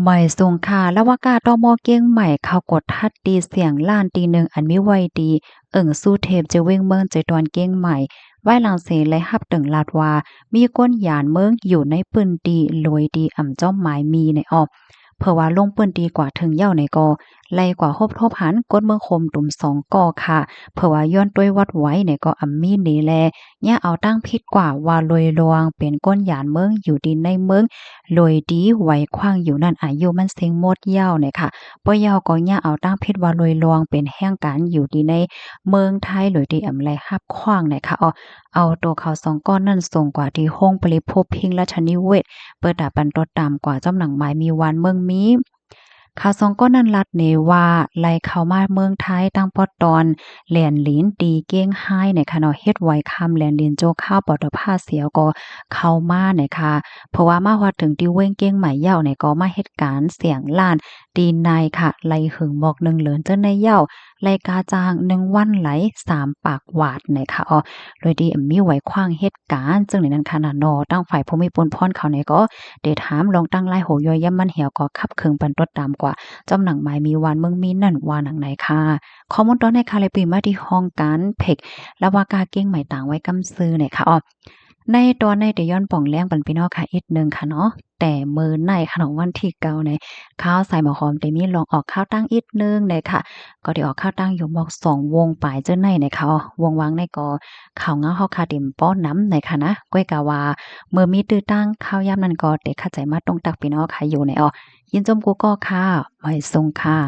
ใหม่สูงค่ะแล้วว่ากาตอมอเก้งใหม่เขากดทัดดีเสียงล้านตีหนึ่งอันมีไว้ดีสู้เทพจะเว้งเมืองใจตอนเก้งใหม่ไว้หลังเสและฮับตึงลาดว่ามีก้นหยานเมืองอยู่ในปืนดีรวยดีจ้อมหมายมีในออบเพื่อว่าลงปืนดีกว่าถึงเหย้าในกอไล่กว่าทบหันก้นเมืองคมตุ่ม2กอค่ะเพื่อว่าย้อนด้วยวัดไว้ในก็มีเนแลเนี่ยเอาตั้งพิษกว่าว่าลอยลวงเป็นก้นหยานเมืองอยู่ดีในเมือง โดยดีไหวขว้างอยู่นั่นอายุมันเซ็งหมดยาวเนี่ยค่ะป้อยาวก็ย่าเอาตั้งเพชรว่าลอยลวงเป็นแห่งการอยู่ดีในเมืองไทยหรือที่ไรฮับขว้างเนี่ยค่ะเอาตัวเขาสองก้อนนั่นส่งกว่าที่ห้องปริภพพิงราชนิเวศเปิดดาบปันตดตามกว่าจำหนังหมายมีวันเมืองมีข่าวสองก้อนนั้นลัดเนว่าไล่เข้ามาเมืองไทยตั้งปอดตอนแหลนหลินตีเก้งไห้ในค่ะเนาะเฮ็ดไว้คำแหลนเลียนโจข้าวปอดผ้าเสียวก็เข้ามาเนี่ยค่ะเพราะว่ามาฮอดถึงที่เว้งเก้งใหม่เหย้าเนี่ยก็มาเฮ็ดการเสียงล้านตีนายค่ะไล่หึงหมอกหนึ่งเหลินเจ้าในเหย้าไล่กาจาง1วันไหล3ปากหวาดเนี่ยค่ะโดยที่มีไว้ขว้างเหตุการณ์ซึ่งในนั้นค่ะน่ะเนาะตั้งฝ่ายภูมิพลพรเขาเนี่ยก็ได้ถามลองตั้งไล่โหย่อยย่ำมันเหี่ยวก็ขับเคิงปันตดตามกว่า จำหนังหมายมีวานเมืองมีนั่นว่าหนังไหนค่ะข้อมูลตอนในค่ะเลยปีมาที่ห้องการเพกและว่ากาเก้งใหม่ต่างไว้กำซื้อเนี่ยค่ะในตอนในเดย้อนป่องแรงปันพี่น้องค่ะอีกหนึ่งค่ะเนาะแต่มื้อในค่ะของวันที่9ในข้าวใส่หมอหอมแต่มีลองออกข้าวตั้งอีกหนึ่งเนี่ยค่ะก็ได้ออกข้าวตั้งอยู่หมอก2วงปลายเจ้าในเนี่ยค่ะวงวางในก็ข้าวเงาเฮาค่ะเต็มป้อนน้ำในค่ะนะก้อยกะว่าเมื่อมีตื้อตั้งข้าวยามนั้นก็ได้เข้าใจมาตรงตักพี่น้องค่ะอยู่ในยินจมกูก็ค่ะไว้ทรงค่ะ